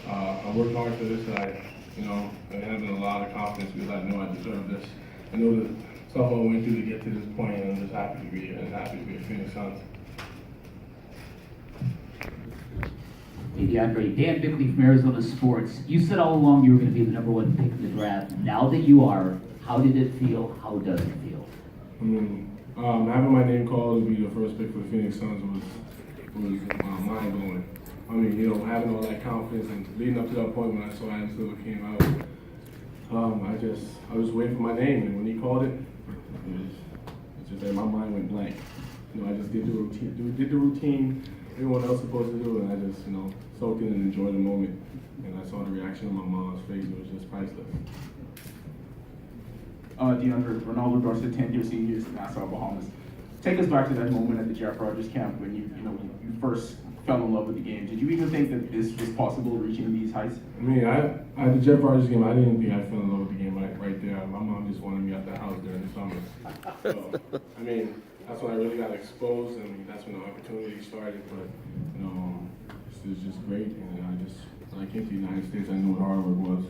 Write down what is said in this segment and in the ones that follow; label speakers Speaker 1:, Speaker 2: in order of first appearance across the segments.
Speaker 1: I worked hard for this. I having a lot of confidence because I know I deserve this. I know the stuff I went through to get to this point, and I'm just happy to be here and happy to be a Phoenix Suns.
Speaker 2: Hey DeAndre, Dan Bickley from Arizona Sports. You said all along you were going to be the #1 pick in the draft. Now that you are, how did it feel? How does it feel?
Speaker 1: Having my name called to be the first pick for the Phoenix Suns was mind blowing. Having all that confidence and leading up to that point when I saw Adam Silver came out, I was waiting for my name, and when he called it, it's just that my mind went blank. I just did the routine everyone else supposed to do, and I just soaked in and enjoyed the moment. And I saw the reaction on my mom's face; it was just priceless.
Speaker 3: DeAndre, Ronaldo Garcia, 10th year seniors in Nassau, Bahamas. Take us back to that moment at the Jeff Rogers camp when you first fell in love with the game. Did you even think that this was possible, reaching these heights?
Speaker 1: At the Jeff Rogers game, I didn't think I fell in love with the game right there. My mom just wanted me at the house during the summer. So, that's when I really got exposed. That's when the opportunity started. But, it was just great. And when I came to the United States, I knew what hard work was.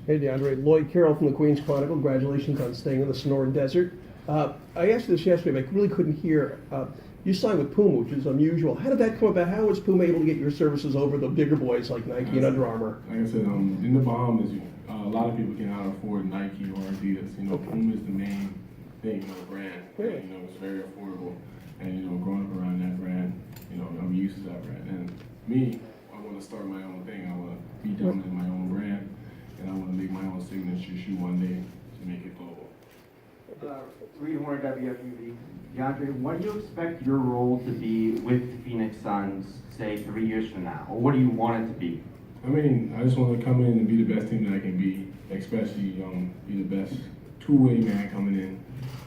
Speaker 4: Hey DeAndre, Lloyd Carroll from the Queens Chronicle. Congratulations on staying in the Sonoran Desert. I asked this yesterday, but I really couldn't hear. You signed with Puma, which is unusual. How did that come about? How was Puma able to get your services over the bigger boys like Nike and Under Armour?
Speaker 1: Like I said, in the Bahamas, a lot of people cannot afford Nike or Adidas. Puma is the main thing, brand.
Speaker 4: Really?
Speaker 1: It's very affordable. And growing up around that brand, I'm used to that brand. And me, I want to start my own thing. I want to be dominant in my own brand, and I want to make my own signature shoe one day to make it global.
Speaker 5: Reed Horner, WFUV. DeAndre, what do you expect your role to be with the Phoenix Suns, say, 3 years from now? Or what do you want it to be?
Speaker 1: I just want to come in and be the best team that I can be, especially be the best two-way man coming in.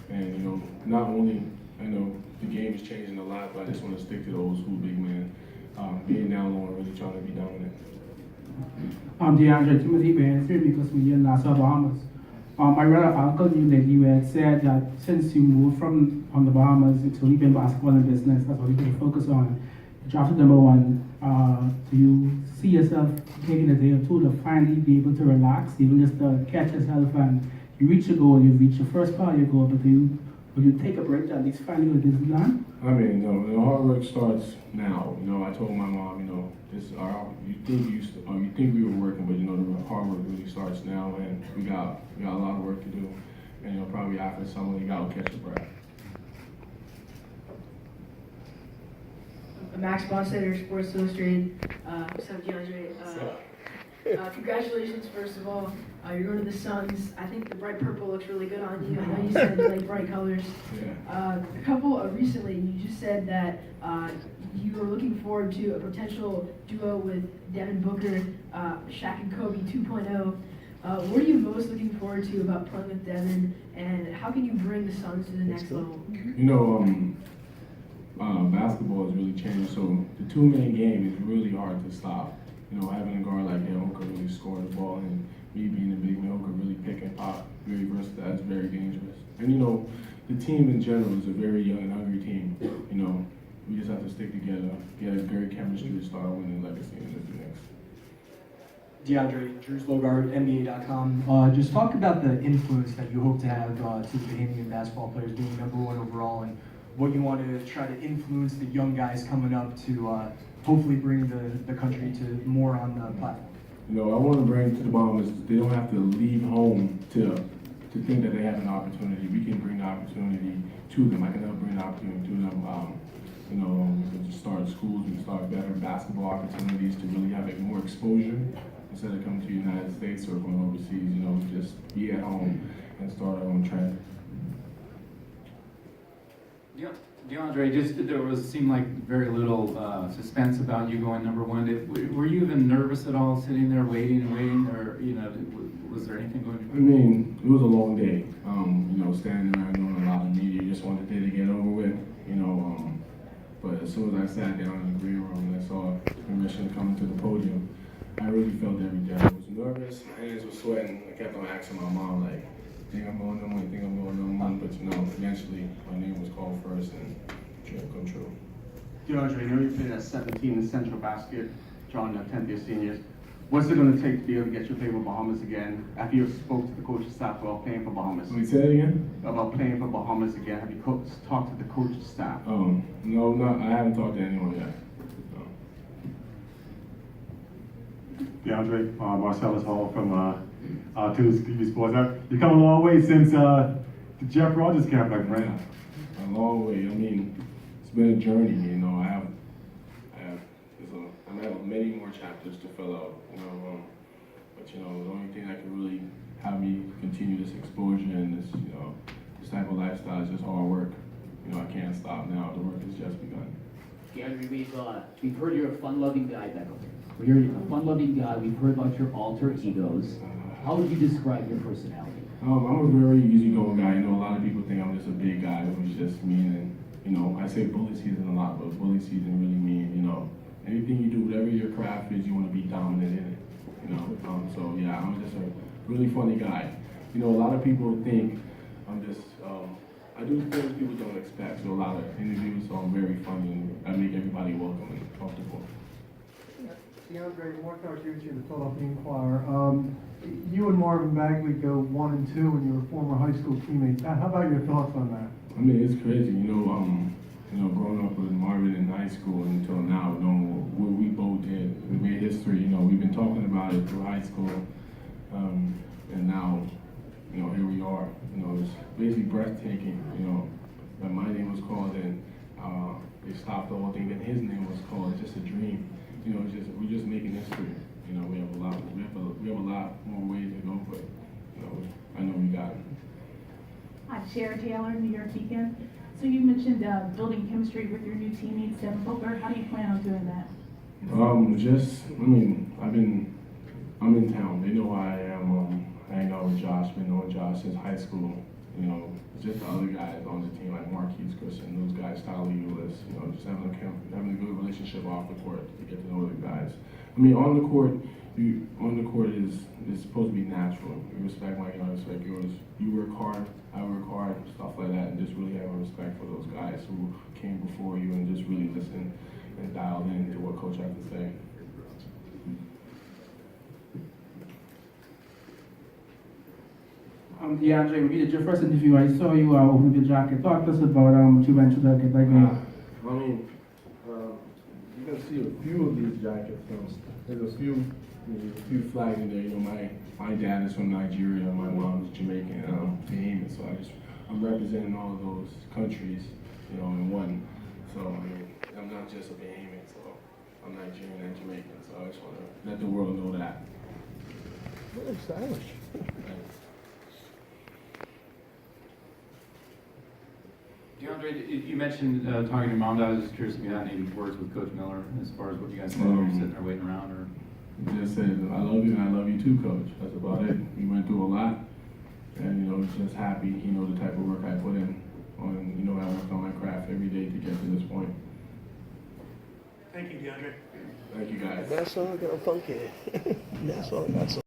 Speaker 1: And, not only, I know the game is changing a lot, but I just want to stick to the old school big man. Being down low and really trying to be dominant.
Speaker 6: DeAndre, Timothy Banks, because we're in Nassau, Bahamas. I read an article that you had said that since you moved from the Bahamas to leave in basketball and business, that's what you can focus on. You drafted #1. Do you see yourself taking a day or two to finally be able to relax, even just to catch yourself and you reach your goal, you reach your first part of your goal, but will you take a break at least finally with this plan?
Speaker 1: The hard work starts now. I told my mom, you think we were working, but the hard work really starts now, and we got a lot of work to do. And probably after summer, you gotta catch a breath.
Speaker 7: Max Bonstetter, Sports Illustrated. What's up, DeAndre? Congratulations, first of all. You're going to the Suns. I think the bright purple looks really good on you. I know you said you like bright colors.
Speaker 1: Yeah.
Speaker 7: A couple recently, you just said that you were looking forward to a potential duo with Devin Booker, Shaq and Kobe 2.0. What are you most looking forward to about playing with Devin, and how can you bring the Suns to the next level?
Speaker 1: Basketball has really changed, so the two-man game is really hard to stop. Having a guard like him who could really score the ball, and me being a big man who could really pick and pop, very versatile, that's very dangerous. And the team in general is a very young and hungry team. We just have to stick together, get a great chemistry to start winning legacy in the Phoenix.
Speaker 8: DeAndre, Drew Slogard, NBA.com. Just talk about the influence that you hope to have to the Bahamian basketball players being #1 overall, and what you want to try to influence the young guys coming up to hopefully bring the country to more on the platform.
Speaker 1: I want to bring to the Bahamas, they don't have to leave home to think that they have an opportunity. We can bring the opportunity to them. I can help bring the opportunity to them. We can start schools, we can start better basketball opportunities to really have more exposure instead of coming to the United States or going overseas. Just be at home and start our own track.
Speaker 9: Yeah. DeAndre, there seemed like very little suspense about you going #1. Were you even nervous at all, sitting there waiting, or was there anything going on?
Speaker 1: It was a long day. Standing there doing a lot of media, just wanted the day to get over with. But as soon as I sat down in the green room and I saw permission coming to the podium, I really felt every day. I was nervous, my hands were sweating. I kept on asking my mom, think I'm going #1, think I'm going #1, but eventually my name was called first and dream come true.
Speaker 3: DeAndre, I know you played at 17 in Central Basket. John, 10th year seniors. What's it going to take to be able to get you to play for Bahamas again? Have you spoke to the coaching staff about playing for Bahamas?
Speaker 1: Let me say it again.
Speaker 3: About playing for Bahamas again? Have you talked to the coaching staff?
Speaker 1: No, I haven't talked to anyone yet. No.
Speaker 10: DeAndre, Marcellus Hall from Tuesday TV Sports. You've come a long way since the Jeff Rogers camp, my friend.
Speaker 1: A long way. I mean, it's been a journey. You know, I have many more chapters to fill out. You know, but you know, the only thing that can really have me continue this exposure and this, you know, this type of lifestyle is just hard work. You know, I can't stop now. The work has just begun.
Speaker 2: DeAndre, we've heard you're a fun-loving guy, Beckle. You're a fun-loving guy. We've heard about your alter egos. How would you describe your personality?
Speaker 1: I'm a very easygoing guy. You know, a lot of people think I'm just a big guy who's just mean, and you know, I say bully season a lot, but bully season really mean, you know, anything you do, whatever your craft is, you want to be dominant in it. You know, so yeah, I'm just a really funny guy. You know, a lot of people think I'm just, I do things people don't expect. So a lot of interviews, so I'm very funny and I make everybody welcome and comfortable.
Speaker 11: DeAndre, one out here to the Philadelphia Inquirer. You and Marvin Bagley go 1 and 2, and you were former high school teammates. How about your thoughts on that?
Speaker 1: I mean, it's crazy. You know, growing up with Marvin in high school until now, knowing what we both did, we made history. You know, we've been talking about it through high school, and now, you know, here we are. You know, it's basically breathtaking. You know, when my name was called and they stopped the whole thing, and his name was called. It's just a dream. You know, we're just making history. You know, we have a lot more ways to go, but you know, I know we got it.
Speaker 12: Hi, Shara Taylor, New York Beacon. So you mentioned building chemistry with your new teammates, Devin Booker. How do you plan on doing that? I'm in town. They know who I am. I hang out with Josh. Been knowing Josh since high school. You know, just the other guys on the team, like Marquise Christian, those guys, Tyler Eulis, you know, just having a good relationship off the court to get to know the guys. I mean, on the court is supposed to be natural. You respect my guy, I respect yours. You work hard, I work hard, stuff like that, and just really have a respect for those guys who came before you and just really listen and dialed in to what coach had to say.
Speaker 6: DeAndre, we did your first interview. I saw you open up your jacket. Talk to us about what you went through that game.
Speaker 1: I mean, you can see a few of these jackets. There's a few flags in there. You know, my dad is from Nigeria, my mom's Jamaican, Bahamas. So I'm representing all of those countries, you know, in one. So I mean, I'm not just a Bahamian, so I'm Nigerian and Jamaican. So I just want to let the world know that.
Speaker 4: Very stylish.
Speaker 9: DeAndre, you mentioned talking to your mom. I was just curious if you had any words with Coach Miller as far as what you guys said when you're sitting there waiting around, or
Speaker 1: Just said, I love you and I love you too, Coach. That's about it. We went through a lot, and you know, just happy. You know, the type of work I put in on. You know, I worked on my craft every day to get to this point.
Speaker 11: Thank you, DeAndre.
Speaker 1: Thank you, guys.
Speaker 4: Nassau got funky. Nassau got some.